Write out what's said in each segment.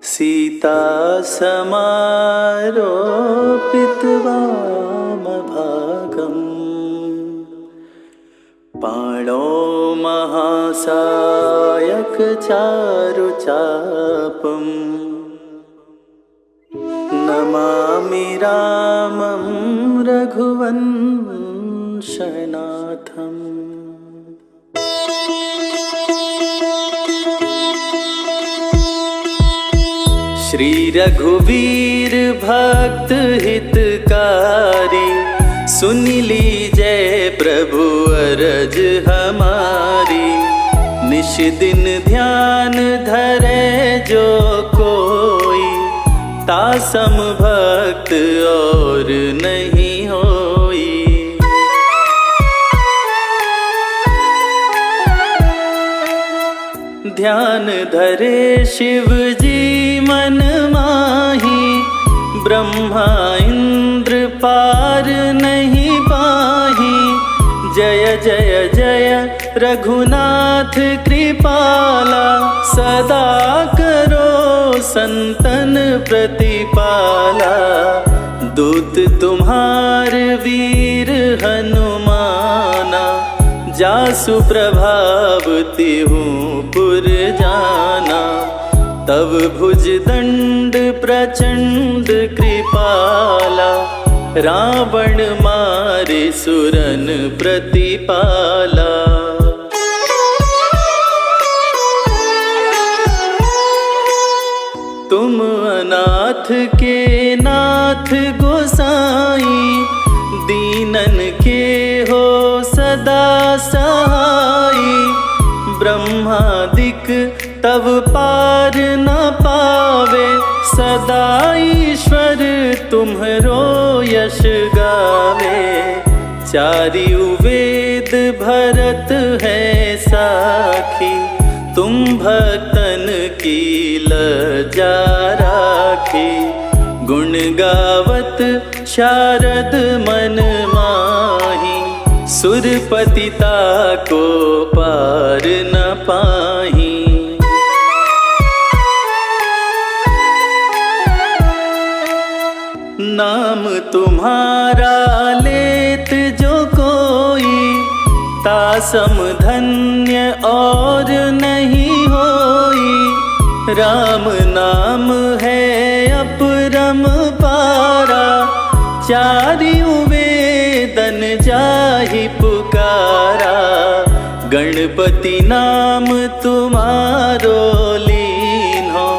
सीता समारोपितवामभागम् पाणौ महासायकचारुचापम् नमामि रामं रघुवंशनाथम्। श्री रघुवीर भक्त हितकारी सुन लीजय प्रभु अरज हमारी। निश दिन ध्यान धरे जो कोई तासम भक्त और नहीं होई। ध्यान धरे शिव जी मन माही ब्रह्मा इंद्र पार नहीं पाही। जय जय जय रघुनाथ कृपाला सदा करो संतन प्रतिपाला। दूत तुम्हार वीर हनुमाना जासु प्रभाव तिहूँ पुर जाना। तब भुज दंड प्रचंड कृपाला रावण मारे सुरन प्रतिपाला। तुम अनाथ के नाथ गोसाई दीनन के हो सदा सहाई। ब्रह्मादिक तब पार न पावे सदा ईश्वर तुम्हरो यश गावे। चारियु वेद भरत है साखी तुम भक्तन की लज्जा राखी। गुण गावत शारद मन माही सुरपतिता को पार न पाही। नाम तुम्हारा लेत जो कोई तासम धन्य और नहीं होई। राम नाम है अपरम पारा चारियु वेदन जाहि पुकारा। गणपति नाम तुम्हारो लीन्हो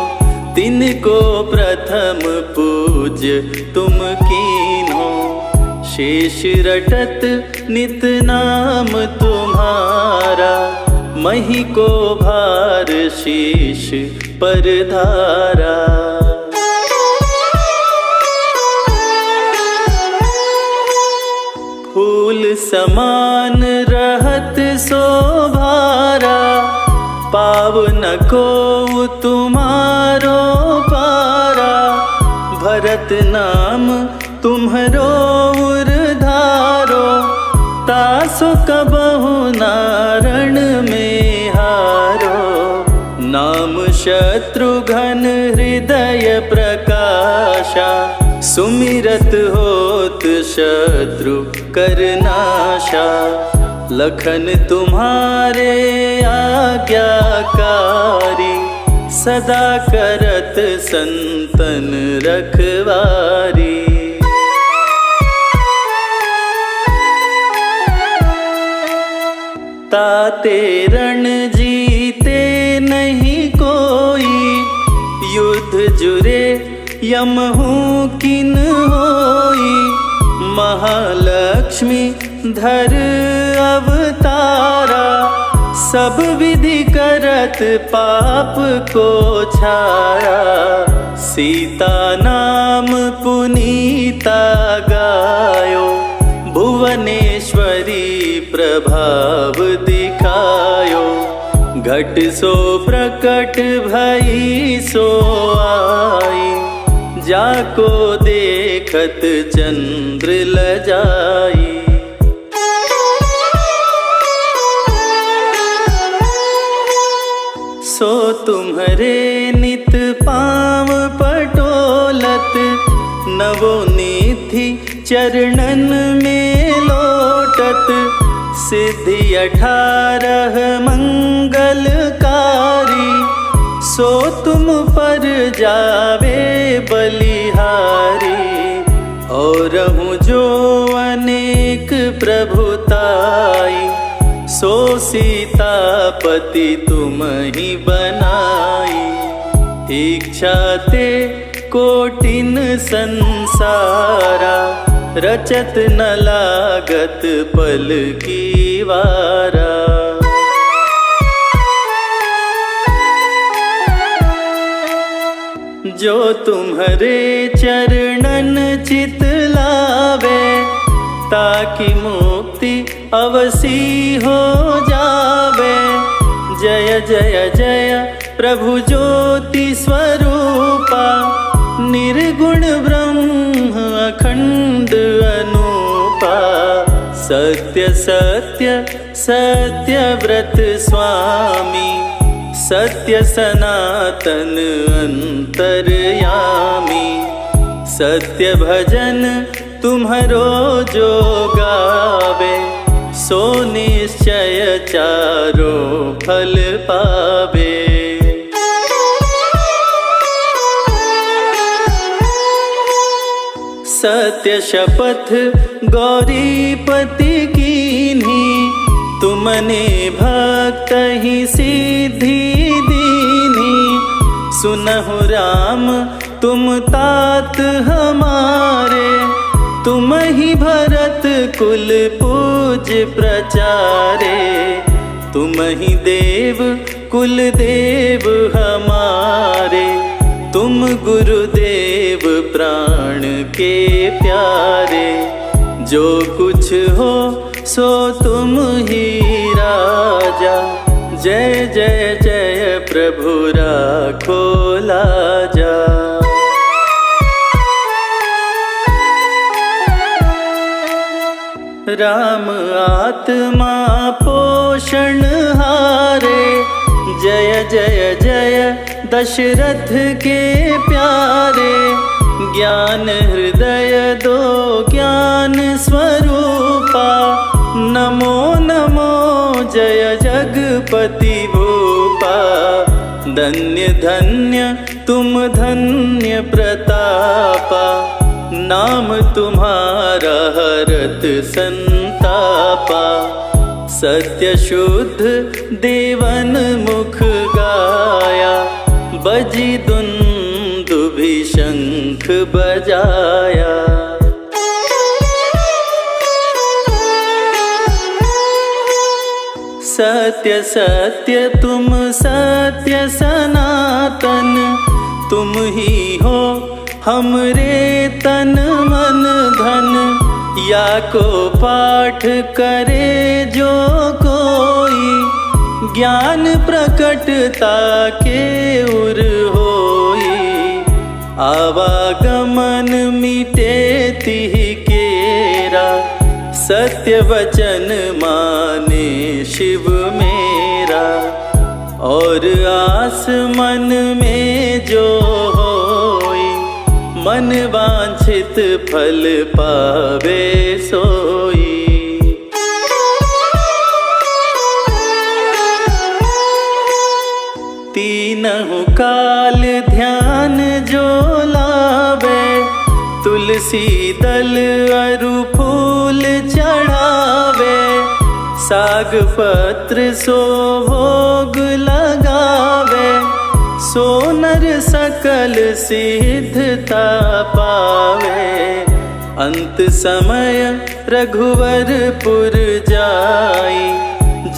तिनको प्रथम पूज्य तुम कीन्हो। शेष रटत नित नाम तुम्हारा मही को भार शीश पर धारा। फूल समान रहत शोभारा पावन को तुम्हारो पारा। भरत नाम तुम्हरो उरधारो तासो कबहु नारण में हारो। नाम शत्रुघ्न हृदय प्रकाशा सुमिरत होत शत्रु करनाशा। लखन तुम्हारे आज्ञाकारी सदा करत संतन रखवारी। ताते रण जीते नहीं कोई युद्ध जुरे यमहू किन होई। महालक्ष्मी धर अवतारा सब विधि करत पाप को छाया। सीता नाम पुनीता गायो भुवनेश्वरी प्रभाव दिखायो। घट सो प्रकट भई सो आई जाको देखत चंद्र लजाई। सो तुम्हारे नित पावन चरणन में लोटत सिद्धि 18 मंगलकारी। सो तुम पर जावे बलिहारी। और हूँ जो अनेक प्रभुताई, सो सीतापति तुम ही बनाई। इच्छा ते कोटिन संसारा, रचत न लागत पल की वारा। जो तुम्हारे चरणन चित लावे, ताकि मुक्ति अवसी हो जावे। जय जय जय प्रभु ज्योति स्वरूपा, निर्गुण ब्रह्म अखंड अनूपा। सत्य सत्य सत्य व्रत स्वामी, सत्य सनातन अंतर्यामी। सत्य भजन तुम्हारो जो गावे, सो निश्चय चारों फल पावे। सत्य शपथ गौरीपति कीन्ही, तुमने भक्त ही सिद्धि दीन्ही। सुनहु राम तुम तात हमारे, तुम ही भरत कुल पूज प्रचारे। तुम ही देव कुल देव हमारे, तुम गुरुदेव प्राण के प्यारे। जो कुछ हो सो तुम ही राजा, जय जय जय प्रभु राखो लाजा। राम आत्मा पोषण हारे, जय जय जय दशरथ के प्यारे। ज्ञान हृदय दो ज्ञान स्वरूपा, नमो नमो जय जगपति भूपा। धन्य धन्य तुम धन्य प्रतापा, नाम तुम्हारा हरत संतापा। सत्य शुद्ध देवन मुख गाया, बजी दुंदुभि शंख बजाया। सत्य सत्य तुम सत्य सनातन, तुम ही हो हमरे तन मन धन। या को पाठ करे जो कोई, ज्ञान प्रकटता के उर होई। आवागमन मिटे तिहि केरा, सत्य वचन माने शिव मेरा। और आस मन में जो होई, मन वांछित फल पावे सोई। तीनहु काल ध्यान जो लावे, तुलसी दल अरु फूल चढ़ावे। साग पत्र सो भोग लगावे, सो नर सकल सिद्धता पावे। अंत समय रघुवरपुर जाई,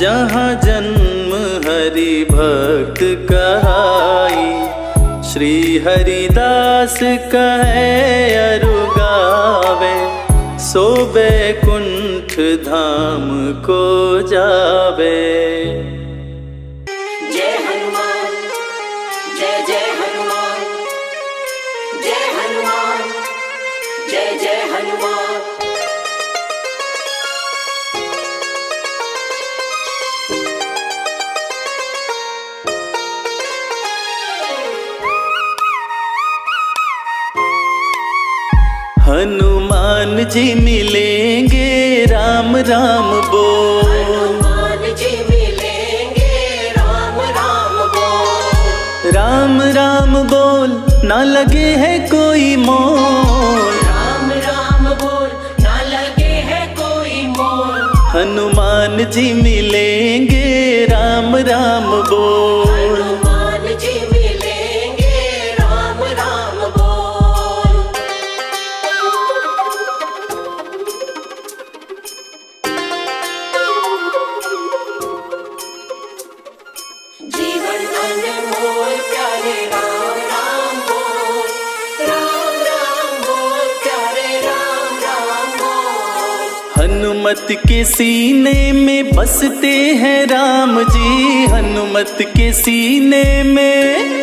जहाँ जन्म हरि भक्त कहाई। श्री हरिदास कहे अरु गावे, सो बैकुंठ धाम को जावे। जय हनुमान जय जय हनुमान, जय हनुमान जय जय हनुमान। हनुमान हनुमान जी मिलेंगे, राम राम बोल। हनुमान जी मिलेंगे, राम राम बोल। राम राम बोल, ना लगे है कोई मोल। राम राम बोल, ना लगे है कोई मोल। हनुमान जी मिलेंगे, राम राम बोल। हनुमान जी मिलेंगे, राम राम बोल। जीवन अनमोल प्यारे राम राम बोल। राम राम बोल प्यारे राम राम बोल। हनुमत के सीने में बसते हैं राम जी, हनुमत के सीने में,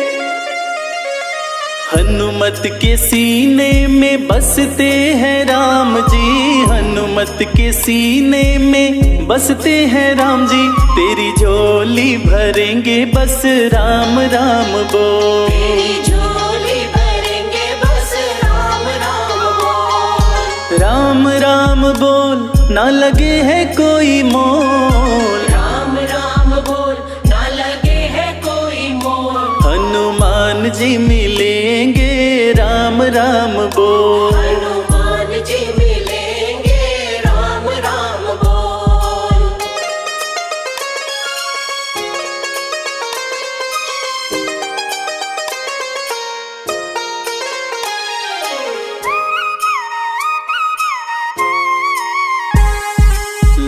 हनुमत के सीने में बसते हैं राम जी, हनुमत के सीने में बसते हैं राम जी। तेरी झोली भरेंगे बस राम राम बोल। तेरी झोली भरेंगे बस राम राम बोल। राम राम बोल, ना लगे है कोई मोल। राम राम बोल, ना लगे है कोई मोल। हनुमान जी मिलेंगे, राम राम बोल। हनुमान जी मिलेंगे, राम राम बोल।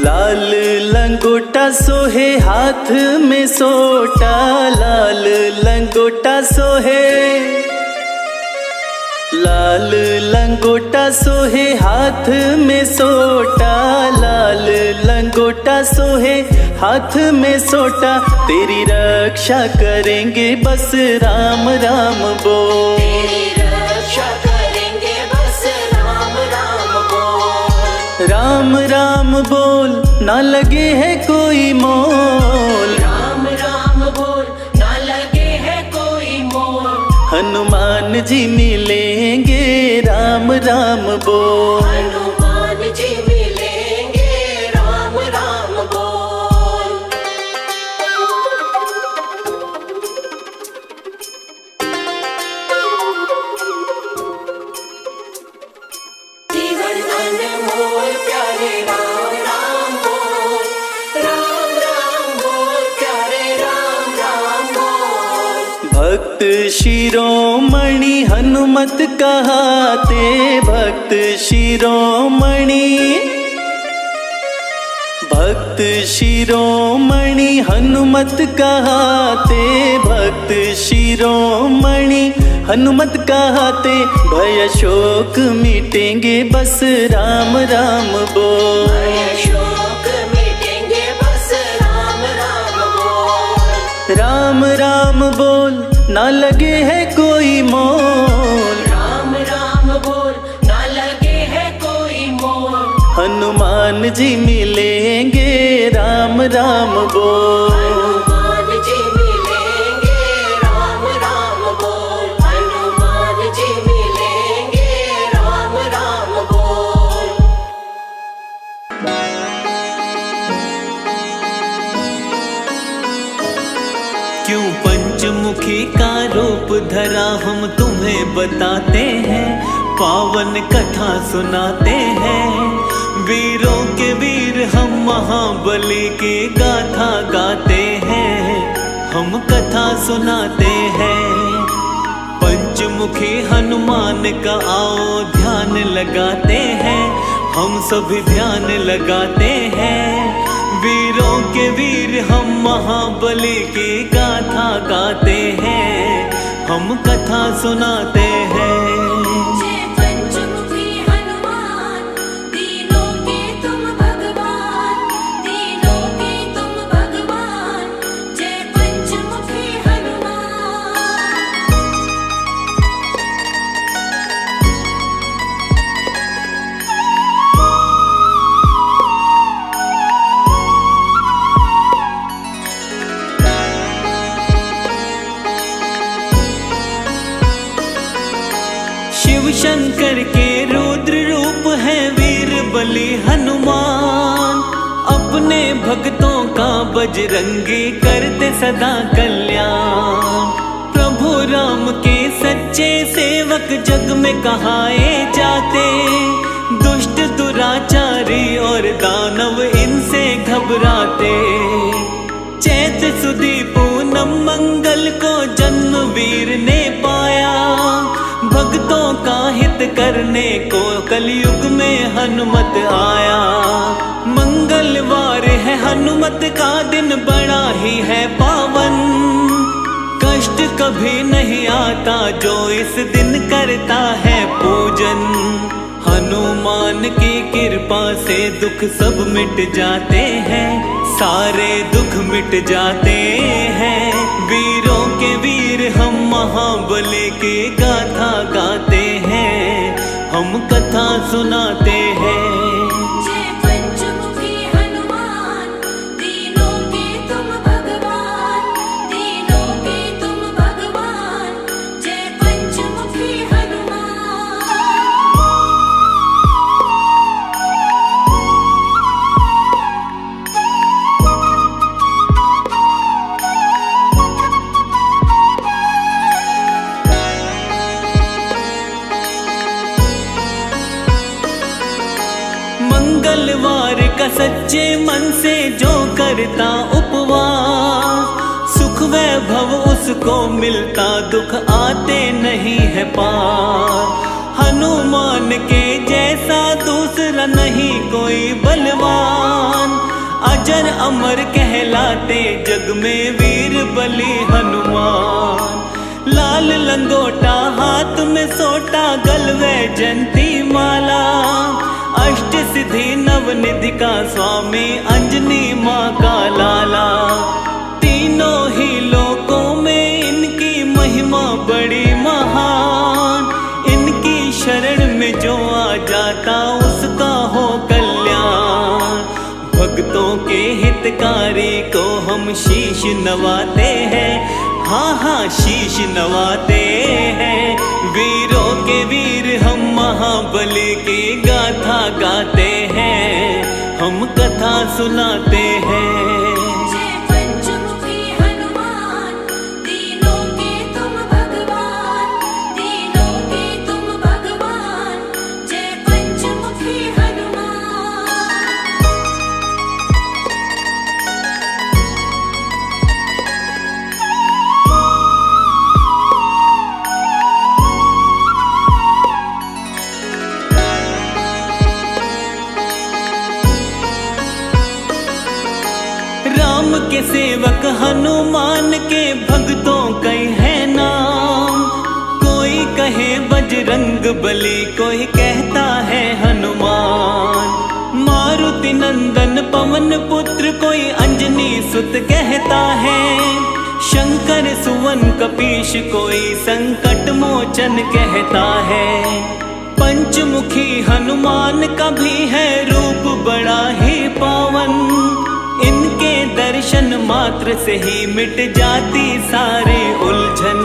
लाल लंगोटा सोहे हाथ में सोटा, लाल लंगोटा सोहे, लाल लंगोटा सोहे हाथ में सोटा, लाल लंगोटा सोहे हाथ में सोटा। तेरी रक्षा करेंगे बस राम राम बोल। तेरी रक्षा करेंगे बस राम राम बोल। राम राम बोल, ना लगे है कोई मोल। राम राम बोल, ना लगे है कोई मोल। हनुमान जी मिलेंगे, राम राम बोल। हनुमान जी मिलेंगे, राम राम बोल। जीवन अनमोल प्यारे राम राम बोल। राम राम बोल प्यारे राम राम बोल। भक्त शिरोमणि हनुमत कहाते, भक्त शिरोमणि, भक्त शिरोमणि हनुमत कहाते, भक्त शिरोमणि हनुमत कहाते। भय शोक मिटेंगे बस राम राम बोल। भय शोक मिटेंगे बस राम राम बोल। राम राम बोल, ना लगे है कोई मोल। राम राम बोल, ना लगे है कोई मोल। हनुमान जी मिलेंगे, राम राम बोल। हनुमान जी मिलेंगे, राम राम बोल। हनुमान जी मिलेंगे, राम राम बोल। क्यों पंचमुखी का रूप धरा हम तुम्हें बताते हैं, पावन कथा सुनाते हैं। वीरों के वीर हम महाबली की गाथा गाते हैं, हम कथा सुनाते हैं। पंचमुखी हनुमान का आओ ध्यान लगाते हैं, हम सभी ध्यान लगाते हैं। वीरों के वीर हम महाबली की गाथा गाते हैं, हम कथा सुनाते हैं। जय पंचमुखी हनुमान, दीनों के तुम भगवान, दीनों के तुम भगवान। जय पंचमुखी हनुमान। शिव शंकर के रुद्र रूप है बली हनुमान, अपने भक्तों का बजरंगी करते सदा कल्याण। प्रभु राम के सच्चे सेवक जग में कहाए जाते, दुष्ट दुराचारी और दानव इनसे घबराते। चैत सुदी पूनम मंगल को जन्म वीर ने पाया, भक्तों का हित करने को कलयुग में हनुमत आया। मंगलवार है हनुमत का दिन, बड़ा ही है पावन, कष्ट कभी नहीं आता जो इस दिन करता है पूजन। हनुमान की कृपा से दुख सब मिट जाते हैं, सारे दुख मिट जाते हैं। वीरों के वीर हम महाबली की गाथा गाते हैं, हम कथा सुनाते हैं। जय पंचमुखी हनुमान, दीनों के तुम भगवान, दीनों के तुम भगवान। जय पंचमुखी हनुमान। मंगलवार का सच्चे मन से जो करता उपवास, सुख वैभव उसको मिलता, दुख आते नहीं है पार। हनुमान के जैसा दूसरा नहीं कोई बलवान, अजर अमर कहलाते जग में वीर बली हनुमान। लाल लंगोटा हाथ में सोटा, गलवे जंती माला, अष्ट सिद्धि नवनिधि का स्वामी, अंजनी माँ का लाला। तीनों ही लोकों में इनकी महिमा बड़ी महान, इनकी शरण में जो आ जाता उसका हो कल्याण। भक्तों के हितकारी को हम शीश नवाते हैं, हाँ हाँ शीश नवाते हैं। वीरों के वीर हम महाबली की गाथा गाते हैं, हम कथा सुनाते हैं। जय पंचमुखी हनुमान, दीनों के तुम भगवान, दीनों के तुम भगवान। जय पंचमुखी हनुमान। राम के सेवक हनुमान के भक्तों कई है नाम, कोई कहे बजरंग बली, कोई कहता है हनुमान। मारुति नंदन पवन पुत्र, कोई अंजनी सुत कहता है। शंकर सुवन कपीश, कोई संकट मोचन कहता है। पंचमुखी हनुमान का भी है रूप बड़ा ही पावन, इनके दर्शन मात्र से ही मिट जाती सारे उलझन।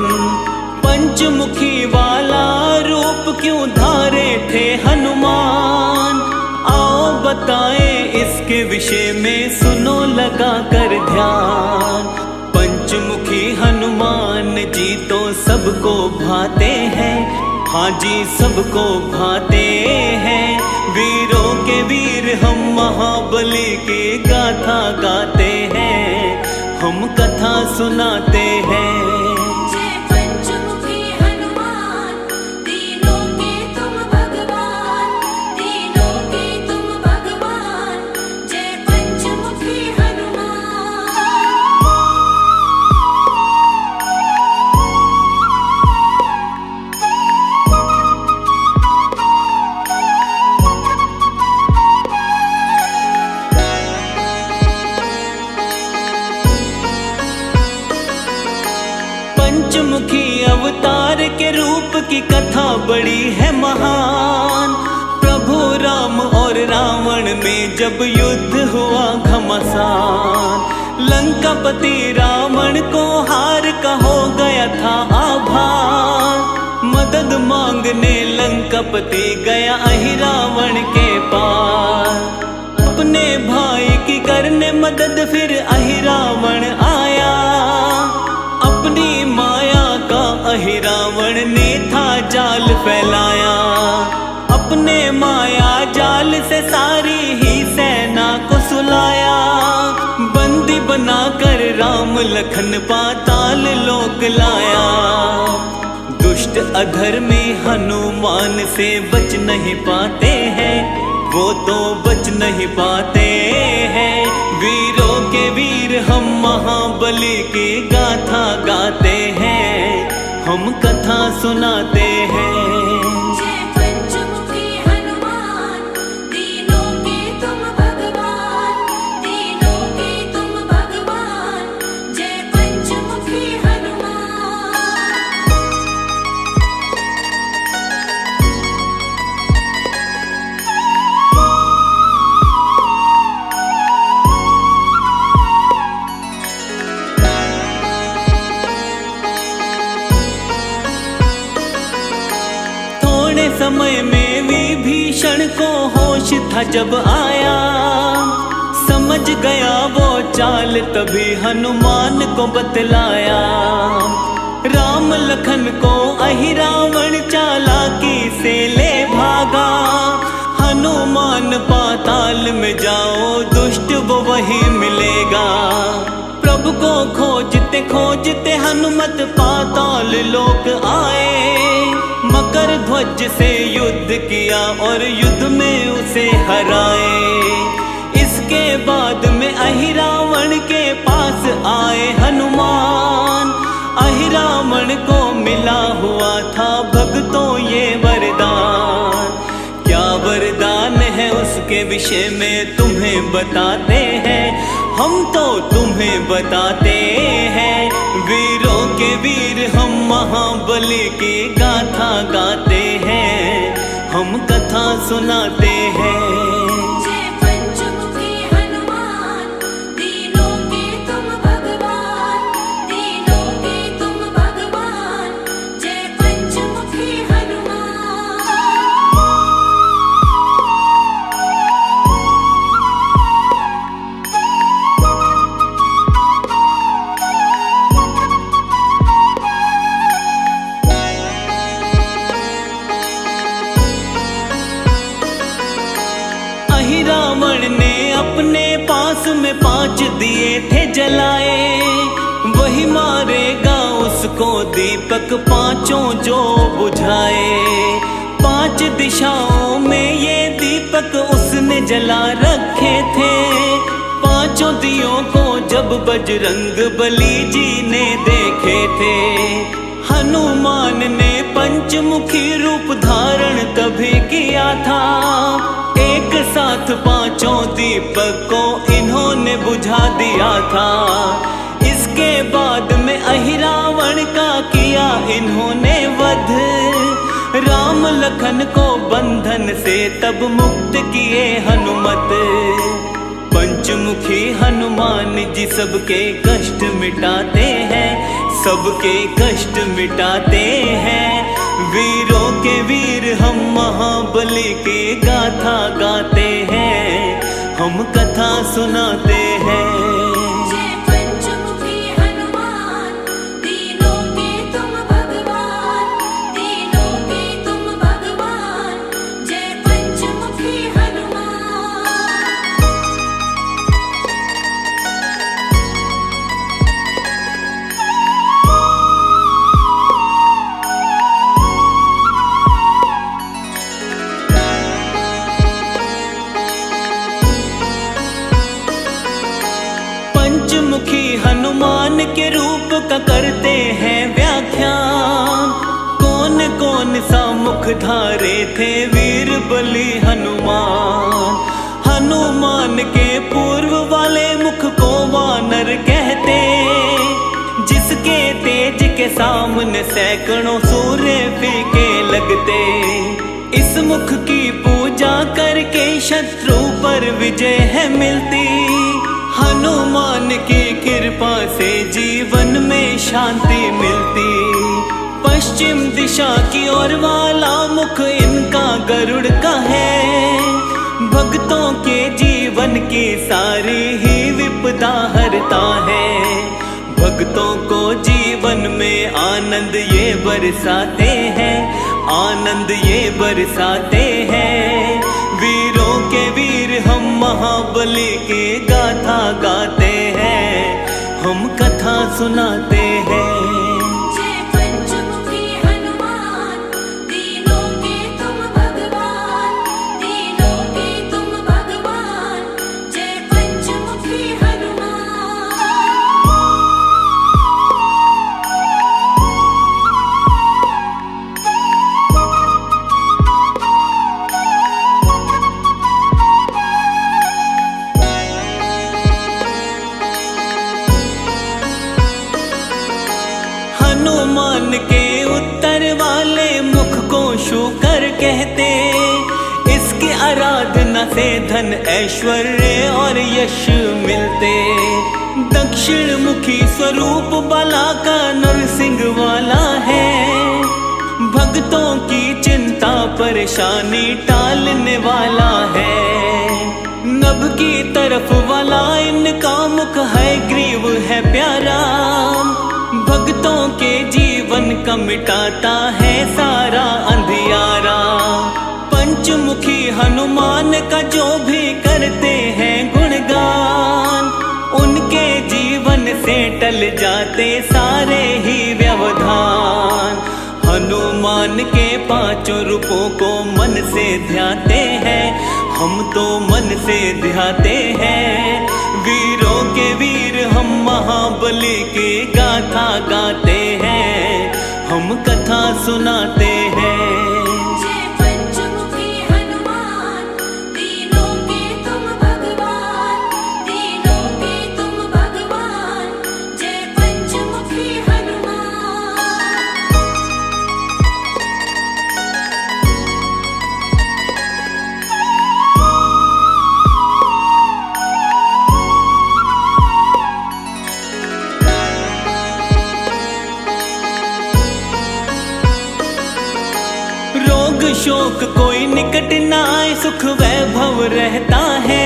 पंचमुखी वाला रूप क्यों धारे थे हनुमान, आओ बताए इसके विषय में, सुनो लगा कर ध्यान। पंचमुखी हनुमान जी तो सबको भाते हैं, हाँ जी सबको भाते हैं। वीरों के वीर हम महाबली की गाथा गाते हैं, हम कथा सुनाते हैं। जय पंचमुखी हनुमान, दीनों के तुम भगवान, दीनों के तुम भगवान। जय पंचमुखी हनुमान। पंचमुखी अवतार के रूप की कथा बड़ी है महान। प्रभु राम और रावण में जब युद्ध हुआ घमासान, लंकापति रावण को हार का हो गया था आभार। मदद मांगने लंकापति गया अहिरावण के पार। अपने भाई की करने मदद फिर अहिरावण आया। अपनी माया का अहिरावण ने था जाल फैलाया। अपने माया जाल से सारी ही सेना को सुलाया। बंदी बनाकर राम लखन पाताल लोक लाया। दुष्ट अधर्मी हनुमान से बच नहीं पाते हैं, वो तो बच नहीं पाते हैं। वीरों के वीर हम महाबली की गाथा गाते हैं, हम कथा सुनाते हैं। जय पंचमुखी हनुमान, तीनों के तुम भगवान, तीनों के तुम भगवान। जय पंचमुखी हनुमान। थोड़े समय में विभीषण को होश था जब आया। समझ गया वो चाल तभी हनुमान को बतलाया। राम लखन को अहिरावण चालाकी से ले भागा। हनुमान पाताल में जाओ दुष्ट वो वही मिलेगा। प्रभु को खोजते खोजते हनुमत पाताल लोक आए। मकर ध्वज से युद्ध किया और युद्ध में उसे हराए। इसके बाद में अहिरावण के पास आए हनुमान। अहिरावण को मिला हुआ था भक्तों ये वरदान। क्या वरदान है उसके विषय में तुम्हें बताते हैं, हम तो तुम्हें बताते हैं। वीरों के वीर हम महाबली की गाथा गाते हैं, हम कथा सुनाते हैं। जय पंचमुखी हनुमान, तीनों के तुम भगवान, तीनों के तुम भगवान। जय पंचमुखी हनुमान। अहिरावण ने अपने पास में 5 दिए थे जलाए। वही मारेगा उसको दीपक पांचों जो बुझाए। 5 दिशाओं में ये दीपक उसने जला रखे थे। 5 दियों को जब बजरंग बली जी ने देखे थे। हनुमान ने पंचमुखी रूप धारण तभी किया था। एक साथ 5 दीपक को इन्होंने बुझा दिया था। इसके बाद में अहिरावण का किया इन्होंने वध। राम लखन को बंधन से तब मुक्त किए हनुमत। पंचमुखी हनुमान जी सबके कष्ट मिटाते हैं, सबके कष्ट मिटाते हैं। वीरों के वीर हम महाबली की गाथा गाते हैं, हम कथा सुनाते हैं। जय पंचमुखी हनुमान, तीनों के तुम भगवान, तीनों के तुम भगवान। जय पंचमुखी हनुमान। पंचमुखी हनुमान के रूप का करते हैं व्याख्यान। कौन कौन सा मुख धारे थे वीर बली हनुमान। हनुमान के पूर्व वाले मुख को वानर कहते। जिसके तेज के सामने सैकड़ों सूर्य फीके लगते। इस मुख की पूजा करके शत्रु पर विजय है मिलती। हनुमान की कृपा से जीवन में शांति मिलती। पश्चिम दिशा की ओर वाला मुख इनका गरुड़ का है। भक्तों के जीवन की सारी ही विपदा हरता है। भक्तों को जीवन में आनंद ये बरसाते हैं, आनंद ये बरसाते हैं। वीरों के वीर हम महाबली की गाथा गाते हैं, हम कथा सुनाते हैं। जय पंचमुखी हनुमान, दीनों के तुम भगवान, दीनों के तुम भगवान। जय पंचमुखी हनुमान। हनुमान के उत्तर वाले मुख को शूकर कहते। इसकी आराधना से धन ऐश्वर्य और यश मिलते। दक्षिण मुखी स्वरूप बाला का नरसिंह वाला है। भक्तों की चिंता परेशानी टालने वाला है। नभ की तरफ वाला इनका मुख है, ग्रीव है प्यारा। भक्तों के जीवन का मिटाता है सारा अंधियारा। पंचमुखी हनुमान का जो भी करते हैं गुणगान, उनके जीवन से टल जाते सारे ही व्यवधान। हनुमान के पांचों रूपों को मन से ध्याते हैं, हम तो मन से ध्याते हैं। वीरों के वीर हम महाबली की गाथा गाते हैं, हम कथा सुनाते हैं। जय पंचमुखी हनुमान, दीनों के तुम भगवान, दीनों के तुम भगवान। जय पंचमुखी हनुमान। रोग शोक कोई निकट ना आए, सुख वैभव रहता है।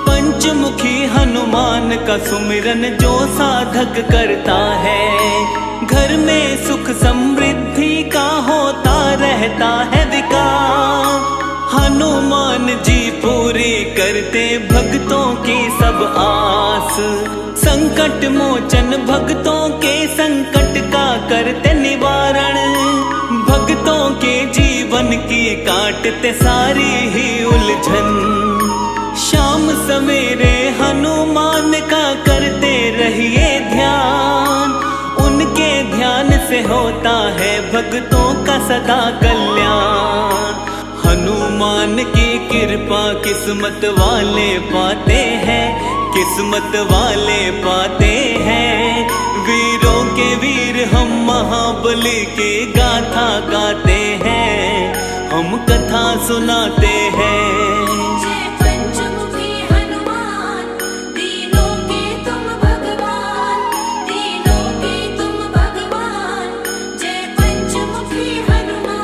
पंचमुखी हनुमान का सुमिरन जो साधक करता है, घर में सुख समृद्धि का होता रहता है विकास। हनुमान जी पूरी करते भक्तों की सब आस। संकट मोचन भक्तों के संकट का करते निवारण। भक्तों के जीवन की काटते सारी ही उलझन। शाम सवेरे हनुमान का करते रहिए ध्यान। उनके ध्यान से होता है भक्तों का सदा कल्याण। हनुमान की कृपा किस्मत वाले पाते हैं, किस्मत वाले पाते हैं। वीरों के वीर हम महाबली की गाथा गाते हैं, हम कथा सुनाते हैं। जय पंचमुखी हनुमान, दीनों के तुम भगवान, दीनों के तुम भगवान। जय पंचमुखी हनुमान।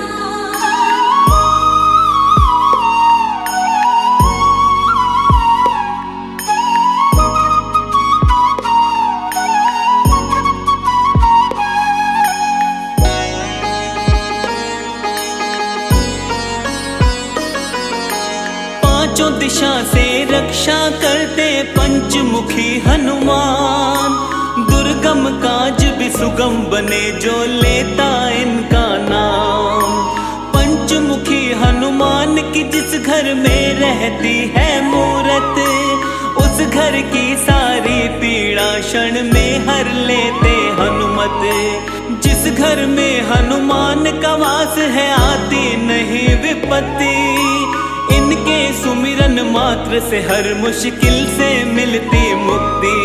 पांचों दिशा से रक्षा करते पंचमुखी हनुमान। दुर्गम काज भी सुगम बने जो लेता इनका नाम। पंचमुखी हनुमान की जिस घर में रहती है मूरत, उस घर की सारी पीड़ा क्षण में हर लेते हनुमत। जिस घर में हनुमान का वास है आती नहीं विपत्ति। इनके सुमिरन मात्र से हर मुश्किल से मिलती मुक्ति।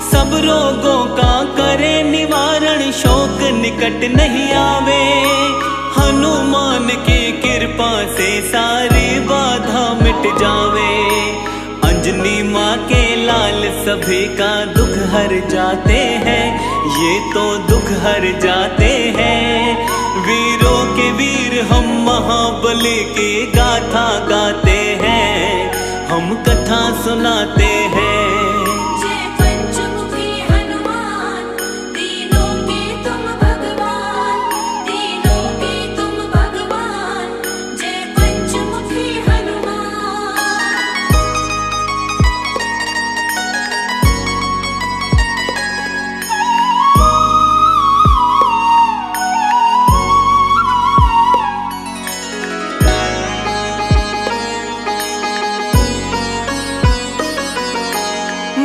सब रोगों का करे निवारण, शोक निकट नहीं आवे। हनुमान की कृपा से सारी बाधा मिट जावे। अंजनी माँ के लाल सभी का दुख हर जाते हैं, ये तो दुख हर जाते हैं। वीरों के वीर हम महाबली की गाथा गाते हैं, हम कथा सुनाते हैं। जय पंचमुखी हनुमान, तीनों के तुम भगवान, तीनों के तुम भगवान। जय पंचमुखी हनुमान।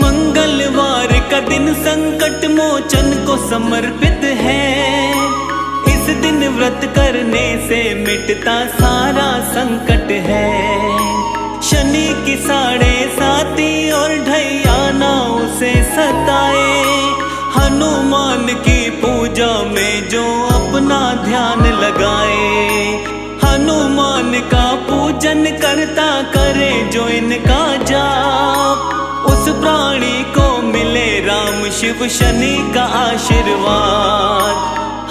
मंगलवार का दिन संकट मोचन को समर्पित है। इस दिन व्रत करने से मिटता सारा संकट है। शनि की 7.5 और ढैया ना उसे सताए। हनुमान की पूजा में जो अपना ध्यान लगाए, हनुमान का पूजन करता करे जो इनका जाप, उस प्राणी को मिले राम शिव शनि का आशीर्वाद।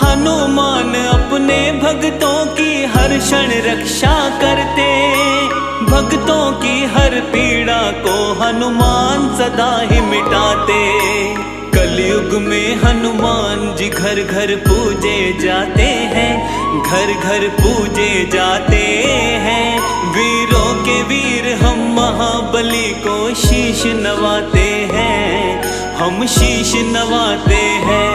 हनुमान अपने भक्तों की हर क्षण रक्षा करते, भक्तों की हर पीड़ा को हनुमान सदा ही मिटाते। कलयुग में हनुमान जी घर घर पूजे जाते हैं, घर घर पूजे जाते हैं। वीरों के वीर हम महाबली को शीश नवाते हैं, हम शीश नवाते हैं।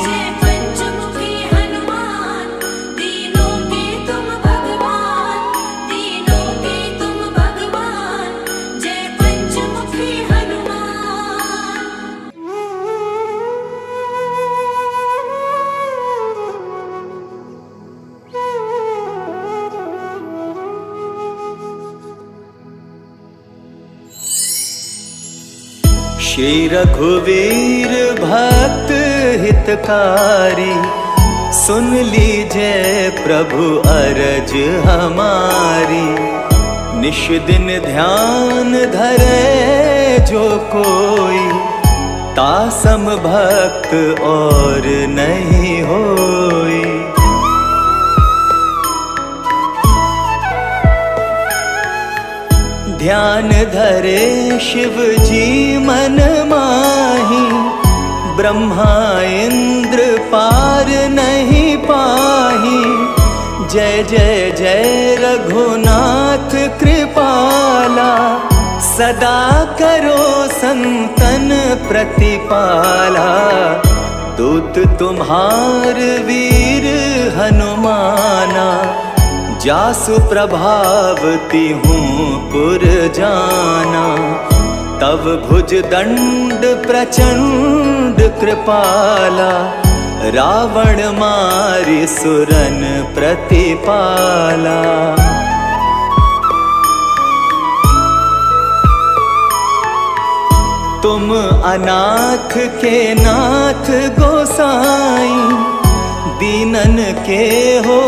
जय पंचमुखी हनुमान, तीनों के तुम भगवान, तीनों के तुम भगवान। जय पंचमुखी हनुमान। श्री रघुवीर भक्त हितकारी, सुन लीजिए प्रभु अरज हमारी। निश दिन ध्यान धरे जो कोई, तासम भक्त और नहीं होई। ध्यान धरे शिव जी मन माही, ब्रह्मा इंद्र पार नहीं पाही। जय जय जय रघुनाथ कृपाला, सदा करो संतन प्रतिपाला। दूत तुम्हार वीर हनुमाना, जासु प्रभावती हूँ पुर जाना। तव भुज दंड प्रचंड कृपाला, रावण मारि सुरन प्रतिपाला। तुम अनाथ के नाथ गोसाई, दीनन के हो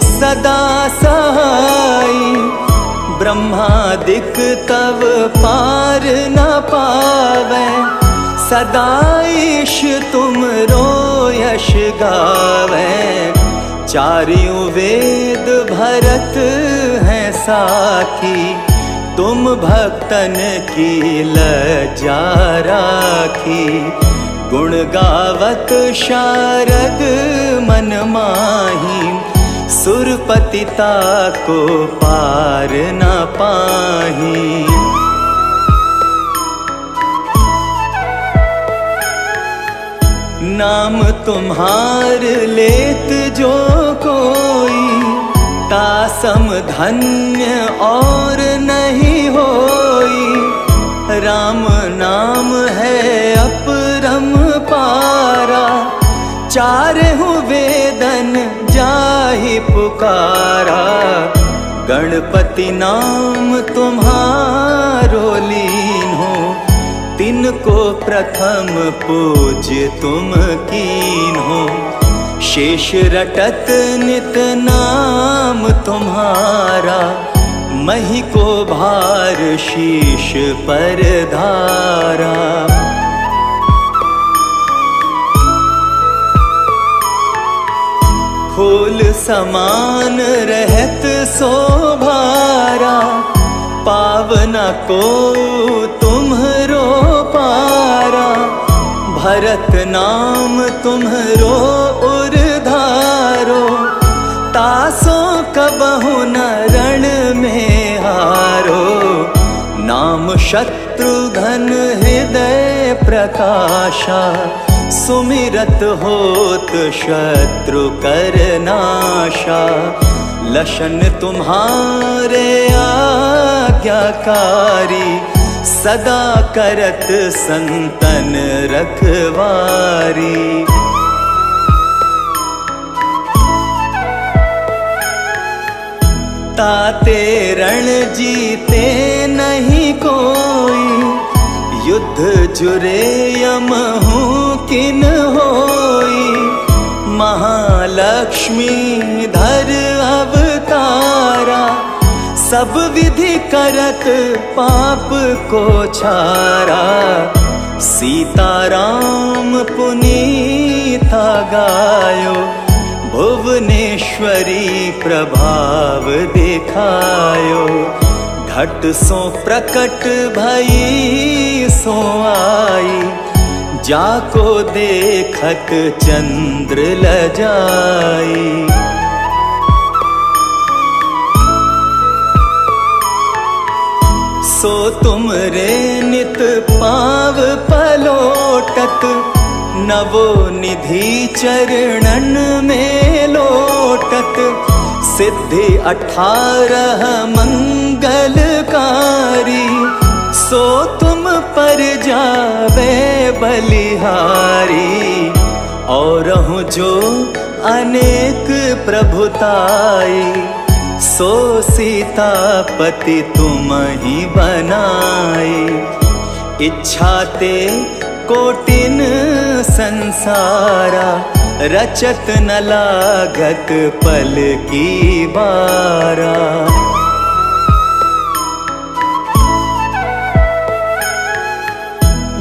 सदा सहाई। ब्रह्मादिक तव पार न पावै, सदा ईश तुम रो यश गावै। चारियों वेद भरत हैं साखी, तुम भक्तन की लज्जा राखी। गुण गावत शारद मन माही, सुरपतिता को पार न पाही। नाम तुम्हार लेत जो कोई, तासम धन्य और नहीं होई। राम नाम है अपरम पारा, चारहु वेदन जाहि पुकारा। गणपति नाम तुम्हारो लीन हो, तिनको प्रथम पूज्य तुम कीन हो। शेष रटत नित नाम तुम्हारा, मही को भार शीश पर धारा। फूल समान रहत शोभारा, पावना को तुम्हरो पारा। भरत नाम तुम्हरो उरधारो, तासो कबहु न रण में हारो। नाम शत्रुघ्न हृदय प्रकाशा, सुमिरत होत शत्रु कर नाशा। लशन तुम्हारे आज्ञाकारी, सदा करत संतन रखवारी। ताते रण जीते नहीं कोई, युद्ध जुरे यमहु किन होई। महालक्ष्मी धर अवतारा, सब विधि करत पाप को छारा। सीताराम पुनीता गायो, भुवनेश्वरी प्रभाव दिखायो। घट सो प्रकट भई सो आई, जाको देखत चंद्र लजाई। सो तुमरे नित पाव पलोटत, नवो निधि चरणन में लोटत। सिद्धि 18 मंगलकारी, सो तुम पर जावे बलिहारी। और जो अनेक प्रभुताई, सो सीतापति तुम ही बनाई। इच्छा ते कोटिन संसारा, रचत न लागत पल की बारा।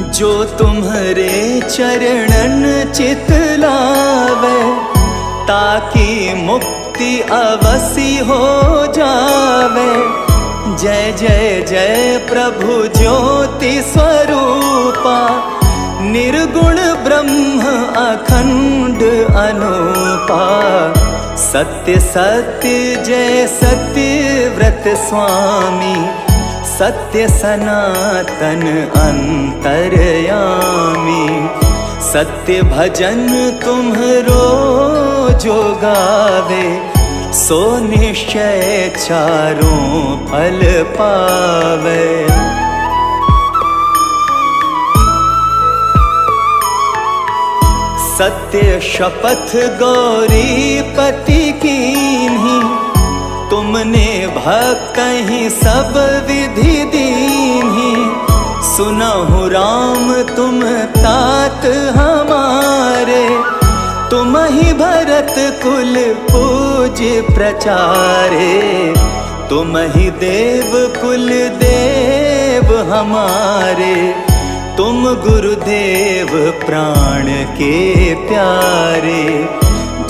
जो तुम्हारे चरणन चित लावे, ताकि मुक्ति अवसी हो जावे। जय जय जय प्रभु ज्योति स्वरूपा, निर्गुण ब्रह्म अखंड अनूपा। सत्य सत्य जय सत्य व्रत स्वामी, सत्य सनातन अंतर्यामी। सत्य भजन तुम्हरो जो गावे, सो निश्चय चारों फल पावे। सत्य शपथ गौरीपति कीन्ही, तुमने भक्त ही सब विधि दीन्ही। सुनहु राम तुम तात हमारे, तुम ही भरत कुल पूज्य प्रचारे। तुम ही देव कुल देव हमारे, तुम गुरुदेव प्राण के प्यारे।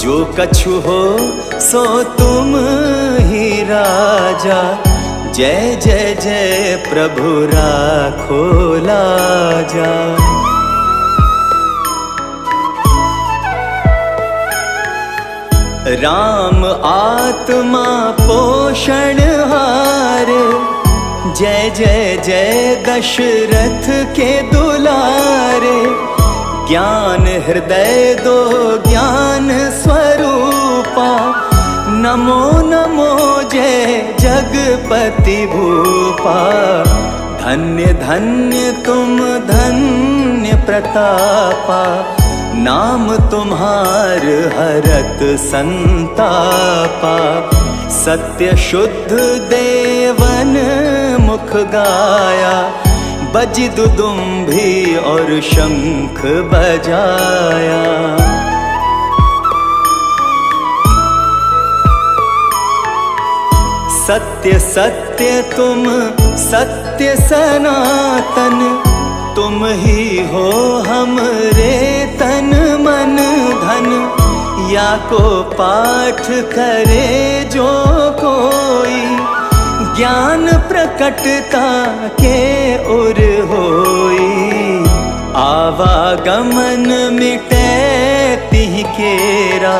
जो कछु हो सो तुम ही राजा, जय जय जय प्रभु राखो लाजा। राम आत्मा पोषण हार, जय जय जय दशरथ के दुलारे। ज्ञान हृदय दो ज्ञान स्वरूपा, नमो नमो जय जगपति भूपा। धन्य धन्य तुम धन्य प्रतापा, नाम तुम्हार हरत संतापा। सत्य शुद्ध देवन मुख गाया, बजी दुदुम्भी और शंख बजाया। सत्य सत्य तुम सत्य सनातन, तुम ही हो हमरे तन मन धन। या को पाठ करे जो कोई, ज्ञान प्रकटता के उर होई। आवागमन मिटे तिह केरा,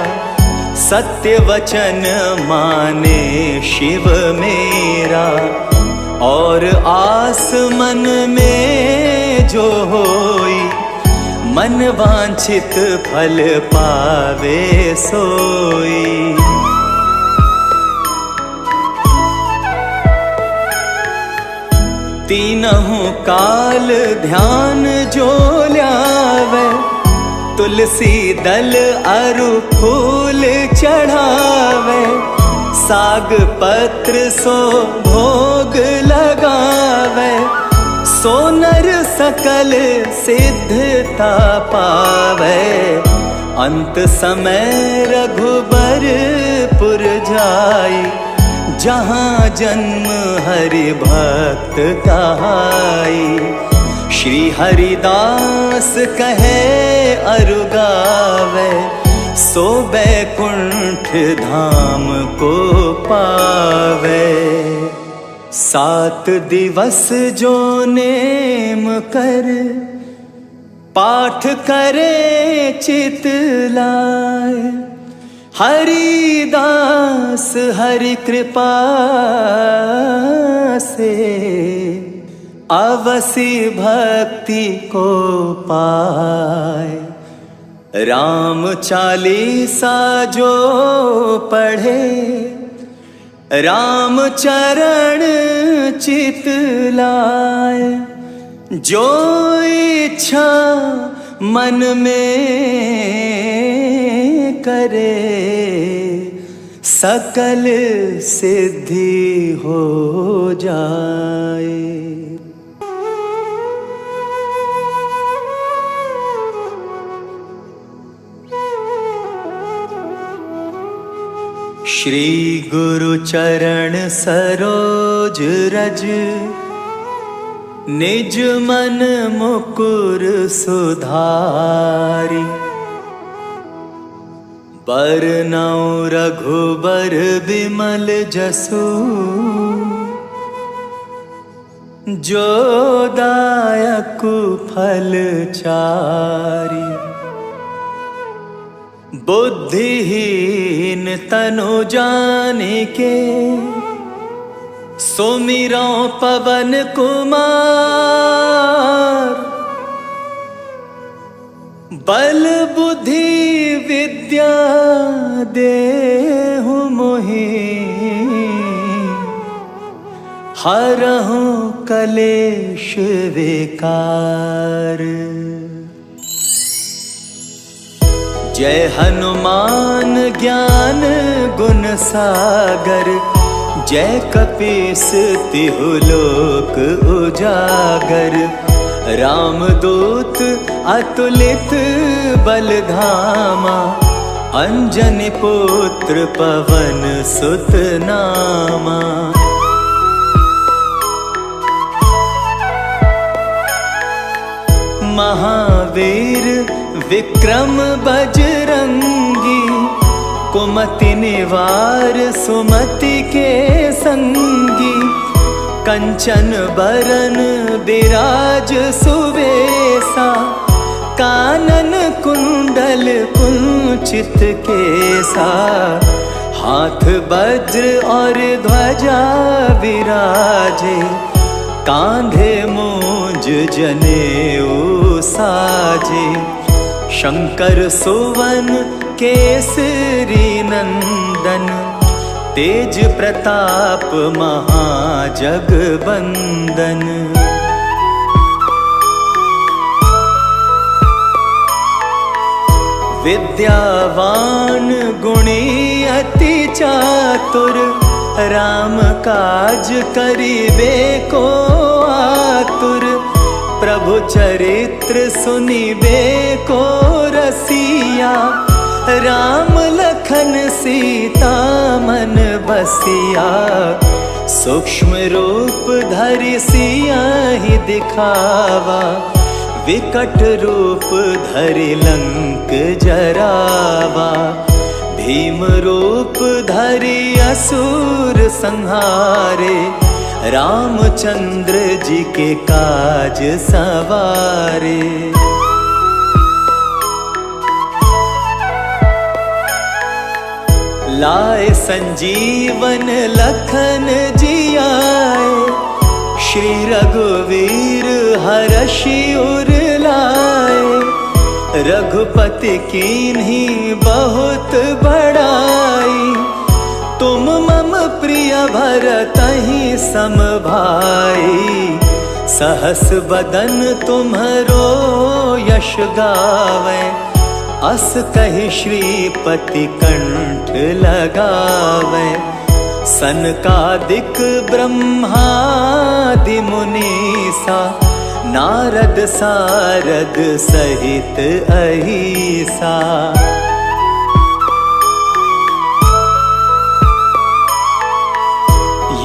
सत्य वचन माने शिव मेरा। और आस मन में जो होई, मन वांछित फल पावे सोई। तीनों काल ध्यान जो ल्यावे, तुलसी दल अरु फूल चढ़ावे। साग पत्र सो भोग लगावे, सो नर सकल सिद्धता पावे। अंत समय रघुबरपुर जाई, जहाँ जन्म हरि भक्त कहाई। श्री हरिदास कहे अरु गावे, सो बैकुंठ धाम को पावे। 7 दिवस जो नेम कर, पाठ करे चित लाए। हरिदास हरि कृपा से, अवसि भक्ति को पाए। राम चालीसा जो पढ़े, राम चरण चित लाए। जो इच्छा मन में करे, सकल सिद्धि हो जाए। श्री गुरु चरण सरोज रज, निज मन मुकुर सुधारी। बरनौ रघुबर बिमल जसु, जो दायकु फल चारी। बुद्धिहीन तनु जानिके, सुमिरो पवन कुमार। बल बुद्धि विद्या देहु मोहि, हरहु कलेश विकार। जय हनुमान ज्ञान गुण सागर, जय कपीस तिहु लोक उजागर। रामदूत अतुलित बल धामा, अंजनी पुत्र पवन सुत नामा। महावीर विक्रम बजरंगी, कुमति निवार सुमति के संगी। कंचन बरन बिराज सुवेसा, कानन कुंडल कुंचित केसा। हाथ वज्र और ध्वजा विराजे, कांधे मूंज जनेऊ साजे। शंकर सुवन केसरी नंदन, तेज प्रताप महाजगबंदन। विद्यावान गुणी अति चातुर, राम काज करिबे को आतुर। प्रभु चरित्र सुनिबे को रसिया, राम लखन सीता मन बसिया। सूक्ष्म रूप धरि सियाहि दिखावा, विकट रूप धरि लंक जरावा। भीम रूप धरि असुर संहारे, रामचंद्र जी के काज सवारे। लाए संजीवन लखन जी आए, श्री रघुवीर हरषि उर लाए। रघुपति कीन्ही बहुत बड़ाई, तुम मम प्रिय भरतहि सम भाई। सहस बदन तुम्हरो यश गावे, अस कहि श्रीपति कंठ लगावे। सनकादिक ब्रह्मादि मुनीसा, नारद सारद सहित अहिसा।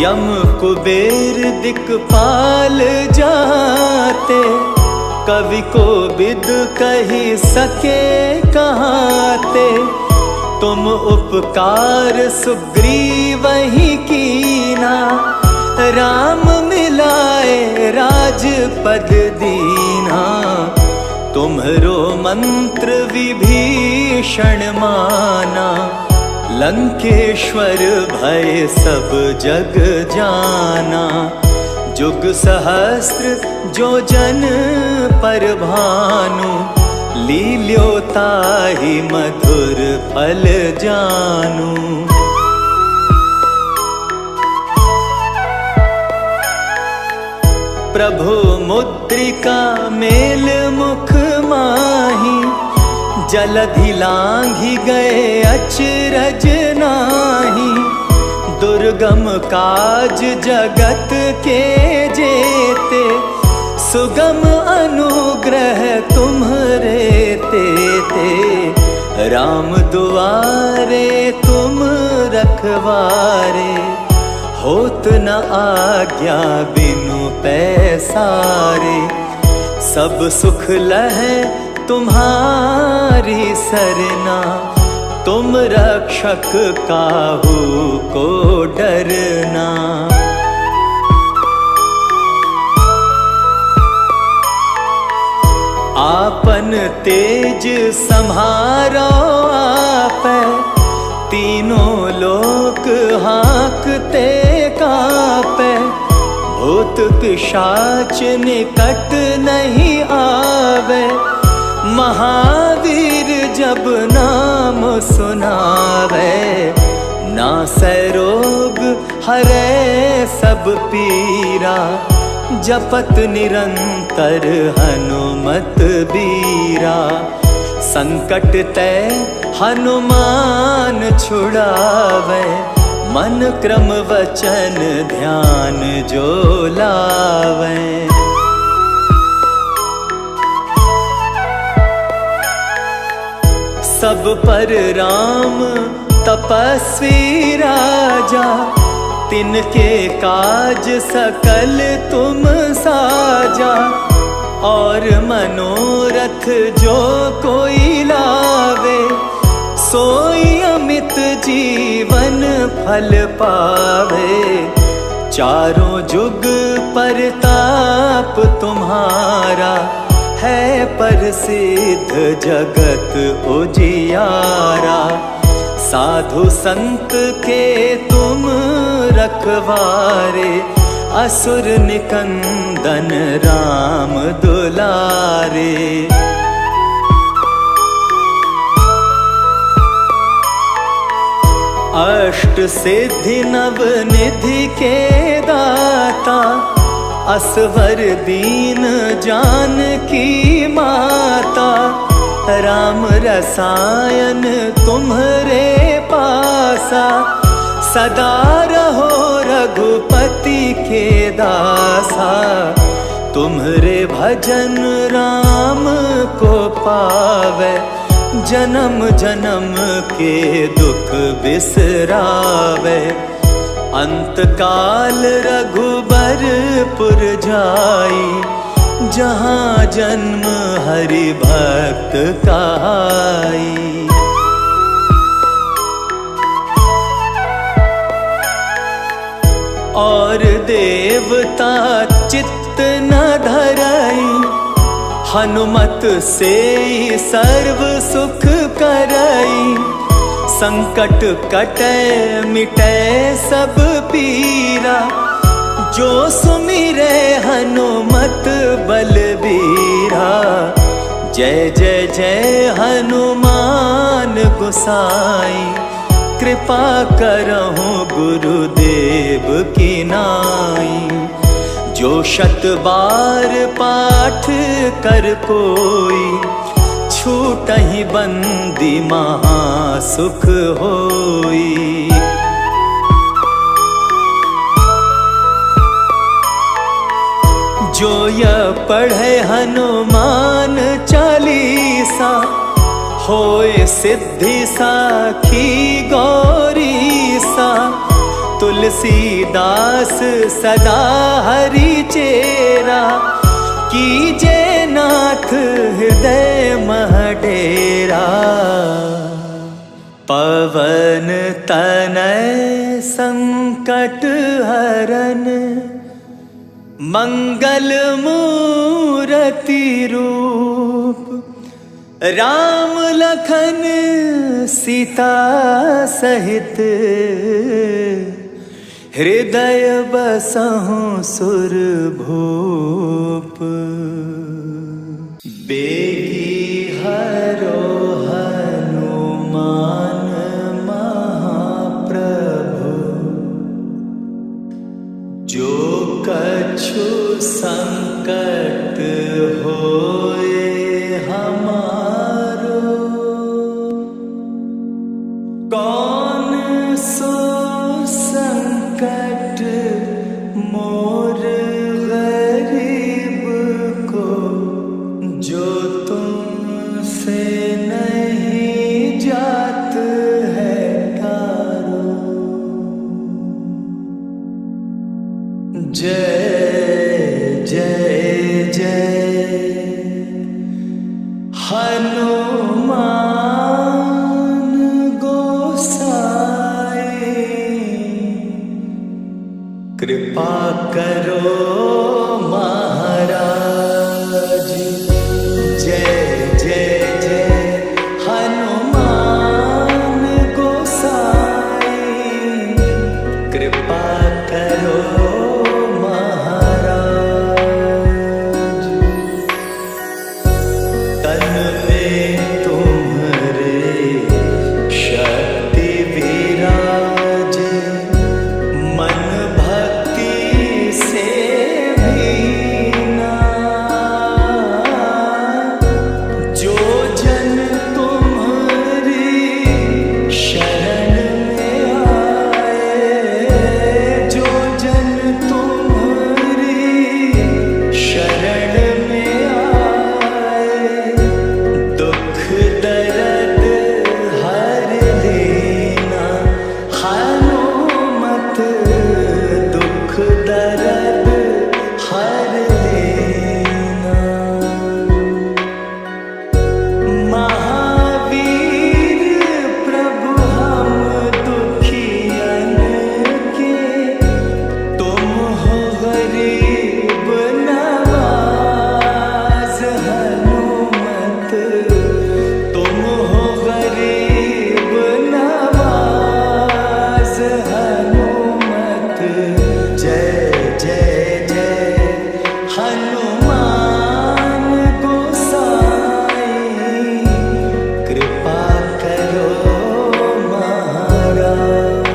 यम कुबेर दिक्पाल जाते, कवि को बिद कही सके कहाते। तुम उपकार सुग्रीवहि कीना, राम मिलाए राजपद दीना। तुम्हरो मंत्र विभीषण माना, लंकेश्वर भय सब जग जाना। जुग सहस्त्र जो जन पर भानु, लील्यो ताहि मधुर फल जानू। प्रभु मुद्रिका मेल मुख माही, जलधि लांघि गए अचरज नाही। दुर्गम काज जगत के जेते, सुगम अनुग्रह तुम्हरे तेते। राम दुआरे तुम रखवारे, होत न आज्ञा बिनु पैसारे। सब सुख लहै तुम्हारी सरना, तुम रक्षक काहू को डरना। आपन तेज सम्हारो आपै, तीनों लोक हाँकते कापै। भूत पिशाच निकट नहीं आवे, महावीर जब नाम सुनावे। नासै रोग हरै सब पीरा, जपत निरंतर हनुमत बीरा। संकट ते हनुमान छुड़ावे, मन क्रम वचन ध्यान जो लावे। सब पर राम तपस्वी राजा, तिनके काज सकल तुम साजा। और मनोरथ जो कोई लावे, सोई अमित जीवन फल पावे। चारों जुग परताप तुम्हारा, है प्रसिद्ध जगत उजियारा। साधु संत के तुम रखवारे, असुर निकंदन राम दुलारे। अष्ट सिद्धि नव निधि के दाता, असवर दीन जानकी माता। राम रसायन तुम्हरे पासा, सदा रहो रघुपति के दासा। तुम्हरे भजन राम को पावे, जन्म जन्म के दुख बिसरावे। अंत काल रघुबरपुर जाई, जहाँ जन्म हरि भक्त कहाई। और देवता चित्त न धरई, हनुमत से सर्व सुख करई। संकट कटे मिटे सब पीरा, जो सुमिरे हनुमत बलबीरा। जय जय जय हनुमान गोसाई, कृपा करहु गुरुदेव की नाई। जो 100 बार पाठ कर कोई, छूटहि बंदी महासुख होई। जो यह पढ़े हनुमान चालीसा, होए सिद्धि साखी गौरीसा। तुलसीदास सदा हरि चेरा, कीजे नाथ हृदय मह डेरा। पवन तनय संकट हरन, मंगल मूरति रूप। राम लखन सीता सहित, हृदय बसहु सुरभूप। बेगी हरो हनुमान महाप्रभु, जो कछु संकट होए हमारो। कौन सो संकट मोर गरीब को, जो तुमसे नहीं जात है तारो। जय जय जय हनुमान गोसाई, कृपा करो महाराज। जय जय जय हनुमान गोसाई, कृपा करो महाराज। तन में तुम्हारे शक्ति विराजे, मन भक्ति से भीना। जो जन तुम्हारी शरण में आए, जो जन तुम्हारी शरण में आए, दुख दर्द हर लेना। हनुमत दुख दर्द हर लेना। महावीर प्रभु हम दुखियन के, तुम हो गरीब नवाज। हनुमत तुम हो गरीब नवाज। हनुमत जय जय जय हनुमान गोसाई, कृपा करो महाराज।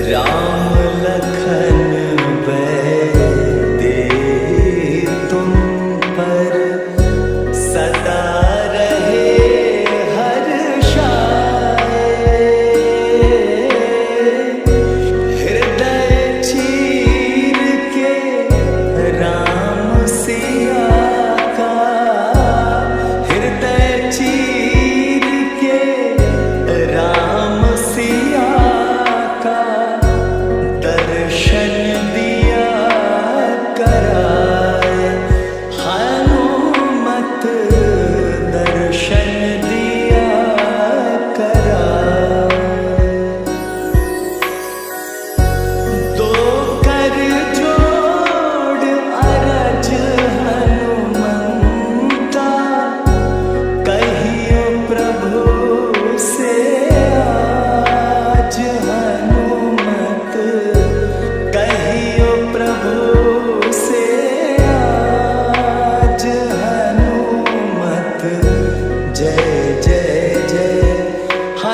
राम लखन दे तुम पर, सदा रहे हर्षाए।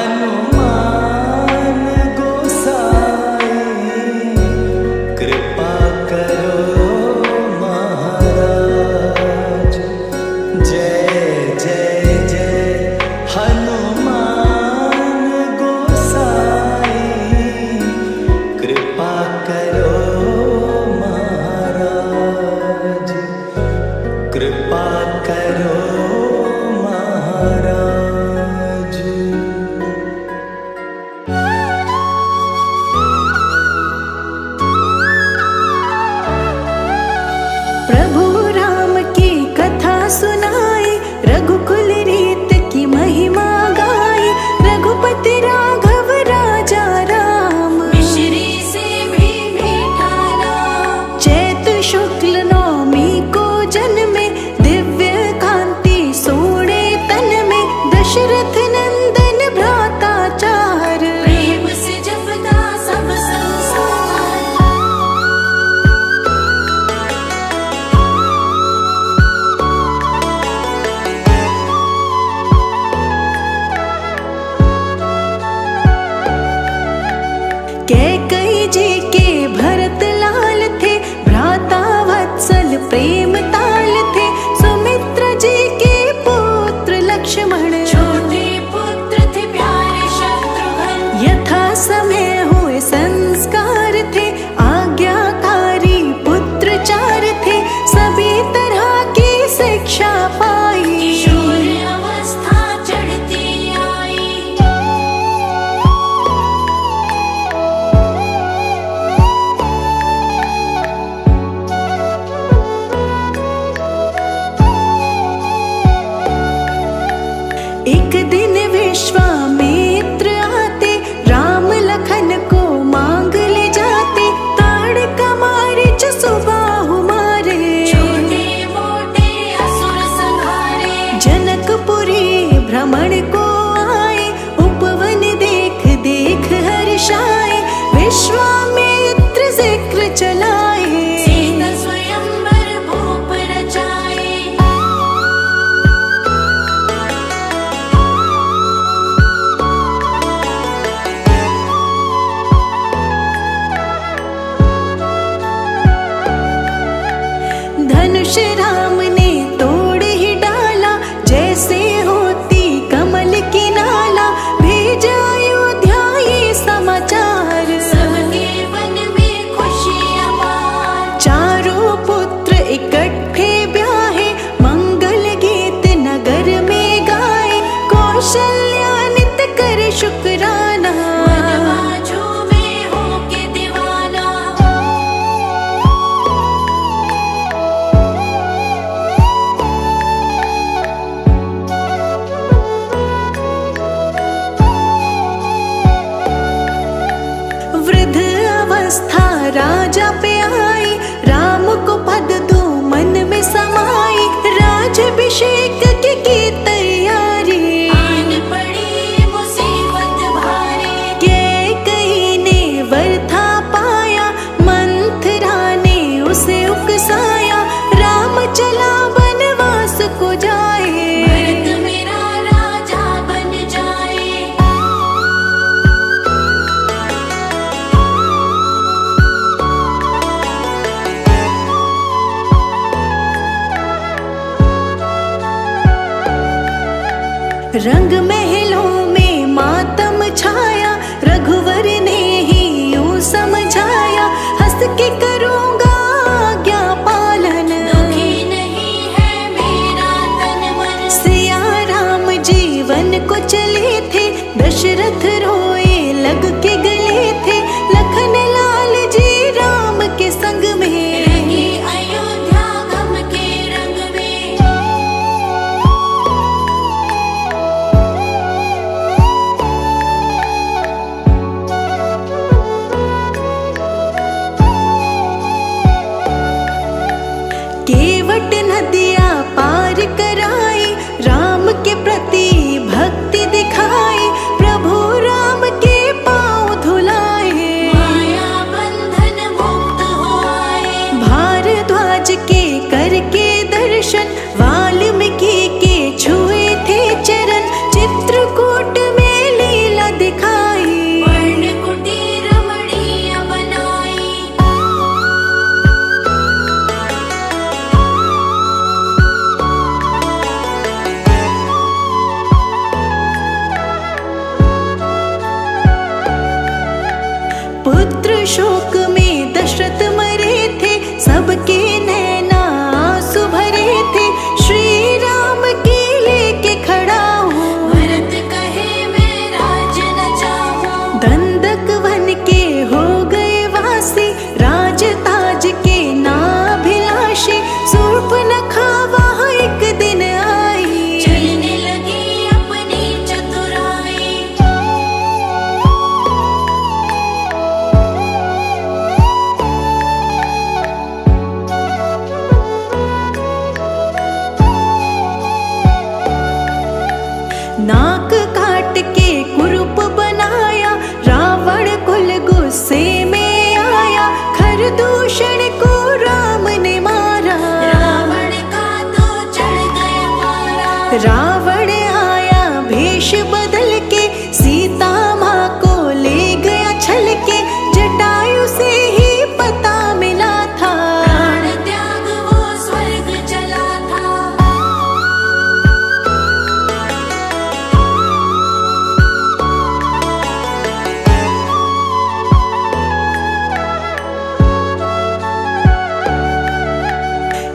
हनुमान गोसाई कृपा करो महाराज। जय जय जय हनुमान गोसाई कृपा करो महाराज, कृपा करो महाराज। प्रभु राम की कथा सुनाई, रघुकुल रीत की महिमा गाई। रघुपति राघव राजा राम, मिश्री से भी मीठा नाम। चैत शुक्ल नवमी को जन्मे, दिव्य कांति सोने तन में। दशरथ नंदन भ्राता चार, प्रेम से जपता सब संसार। कैकेयी जी के भरत लाल थे, भ्राता वत्सल प्रेम ताल थे। सुमित्र जी के पुत्र लक्ष्मण, छोटे पुत्र थे प्यारे शत्रुघ्न। यथा समय हुए संस्कार थे, आज्ञाकारी पुत्र चार थे। सभी तरह की शिक्षा पाई, किशोर अवस्था चढ़ती आई। एक दिन विश्वामित्र आते, राम लखन को मांग ले जाते। ताड़का मारीच सुबाहु मारे, छोटे मोटे असुर संहारे। जनकपुरी भ्रमण को आए। उपवन देख देख हर्षाए, विश्वामित्र जिक्र चलाए। सीता स्वयंवर भूप रचाए। धनुष राम ने तोड़ ही डाला, जैसे होती कमल की नाला। भेजा अयोध्या ये समाचार, सबके मन में खुशी अपार। चारों पुत्र इकट्ठे ब्याहे। मंगल गीत नगर में गाए, कौशल्या नित करे शुक्राना। वनवाजों में होके दीवाना। वृद्ध अवस्था राजा पे आई, राम को पद दो मन में समाई। राजाभिषेक की तैयारी, आन पड़ी मुसीबत भारी। कैकेयी ने वर था पाया, मंथरा ने उसे उकसाया। राम चला वनवास को जाए, भरत मेरा राजा बन जाए। रंग महलों में मातम छाया। रघुवर ने ही यूं समझाया, हंस के करूंगा आज्ञा पालन। दुखी नहीं है मेरा तन मन। सिया राम जीवन को चले थे, दशरथ रोए लग के गले थे। लखन लाल जी राम के संग में, रंगी अयोध्या गम के रंग में। केवट नदिया पार कराई, राम के प्रति भक्ति दिखाई। प्रभु राम के पांव धुलाए, पुत्र शोक में दशरथ मरे थे, सबके नैना आंसू भरे थे। श्री राम की लेके खड़ा हूँ, भरत कहे मैं राज न चाहूं। दंडक वन के हो गए वासी, राज ताज के नाभिलाषी। शूर्पणखा वहाँ एक दिन आई, चलने लगी अपनी चतुराई। नाक काट के कुरूप बनाया, रावण कुल गुस्से में आया। खरदूषण को राम ने मारा, रावण का तो चढ़ गया पारा। रावण आया भेष बदल के, सीता माँ को ले गया छल के। जटायु से ही पता मिला था, प्राण त्याग वो स्वर्ग चला था।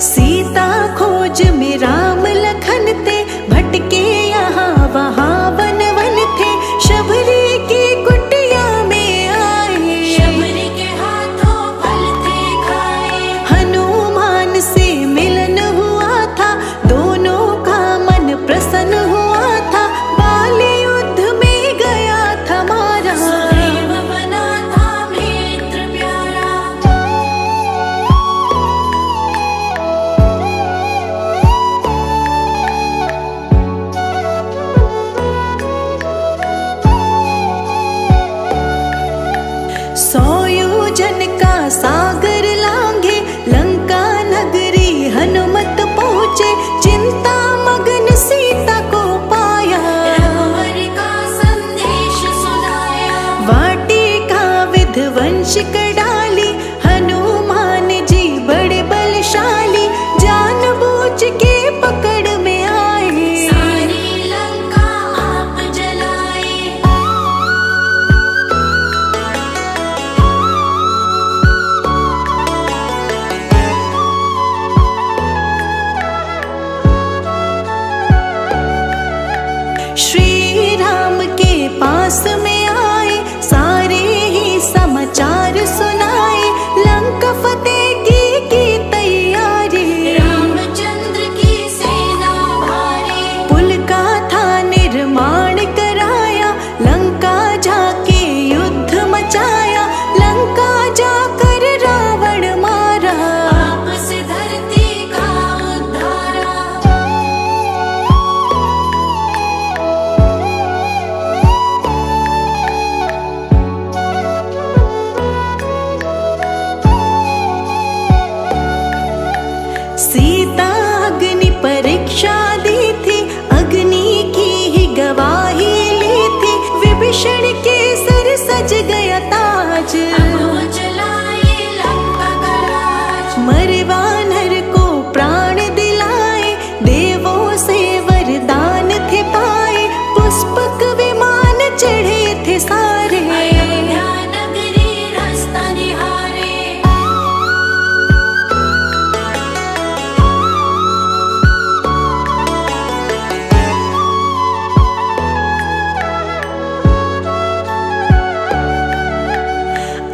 सीता खोज में राम लखन थे, भटके यहाँ वहाँ वन वन थे। शबरी की कुटिया में आए, शबरी के हाथों फल थे खाए। हनुमान से मिलन हुआ था, दोनों का मन प्रसन्न हुआ था। बाल युद्ध में गया था मारा, सुग्रीव बना था मित्र प्यारा। सौ योजन का सागर लांघे, लंका नगरी हनुमत पहुँचे। चिंता मगन सीता को पाया, रघुवर का संदेश सुनाया। वाटिका विध्वंस कर डाली। हनुमान जी बड़े बलशाली, जानबूझ के पकड़ में आए। सारी लंका आप जलाए। श्री राम के पास में आए, सारे ही समाचार सुनाए। लंका फतेह की तैयारी, रामचंद्र की सेना भारी। पुल का था निर्माण कराया, लंका जाके युद्ध मचाया। लंका जाकर रावण मारा, आप से धरती का उद्धारा। सीता अग्नि परीक्षा दी थी, अग्नि की ही गवाही ली थी। विभीषण के सर सज गया ताज, अब वो चलाए लंका का राज। मरे वानर को प्राण दिलाए, देवों से वरदान थे पाए। पुष्पक विमान चढ़े थे सारे, अयोध्या नगरी रास्ता निहारे।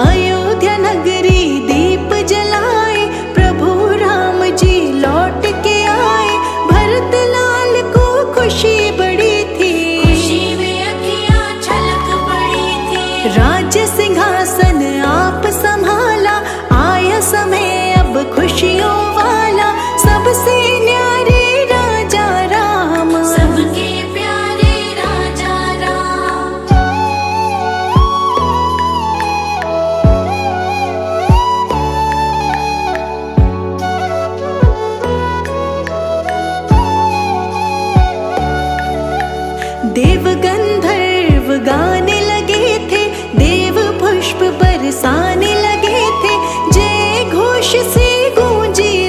अयोध्या नगरी दीप जलाए, प्रभु राम जी लौट के आए। भरत लाल को खुशी बड़ी थी, खुशी में अखियाँ छलक पड़ी थी। राज्य सिंहासन आप संभाला। आया समय अब खुशियों वाला, सबसे न्यारे राजा राम। सबके प्यारे राजा राम। देव गंधर्व गाने लगे थे, देव पुष्प बरसाने लगे थे। जय घोष से गूंजी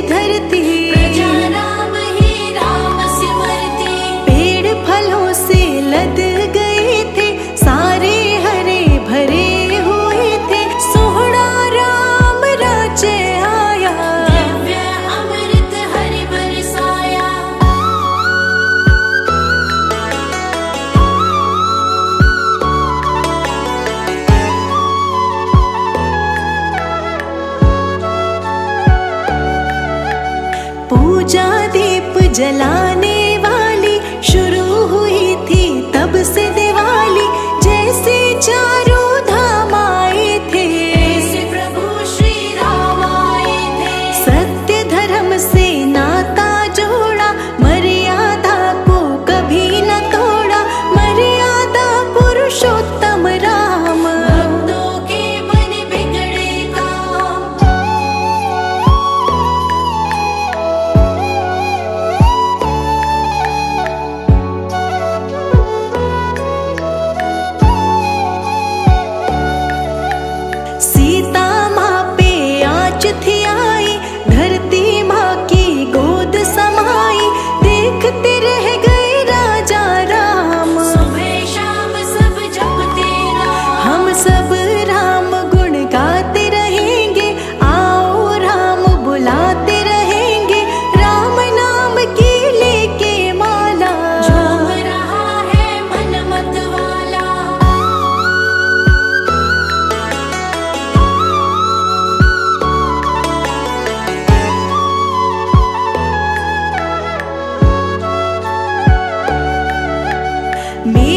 जलाने वाली शुरू हुई थी तब से दिवाली। जैसे चारों धाम आए थे, ऐसे प्रभु श्री राम आए थे। सत्य धर्म से नाता जोड़ा, मर्यादा को कभी न तोड़ा। मर्यादा पुरुषोत्तम राम, भक्तों के बने बिगड़े काम। सीता माँ पे आँच थी आई, धरती माँ की गोद समाई। देखते रह गए राजा राम, सुबह शाम सब जपते राम। हम सब राम गुण गाते रहेंगे। आओ राम बुलाते रहेंगे, राम नाम की लेके माला। झूम रहा है मन मत वाला। मेरे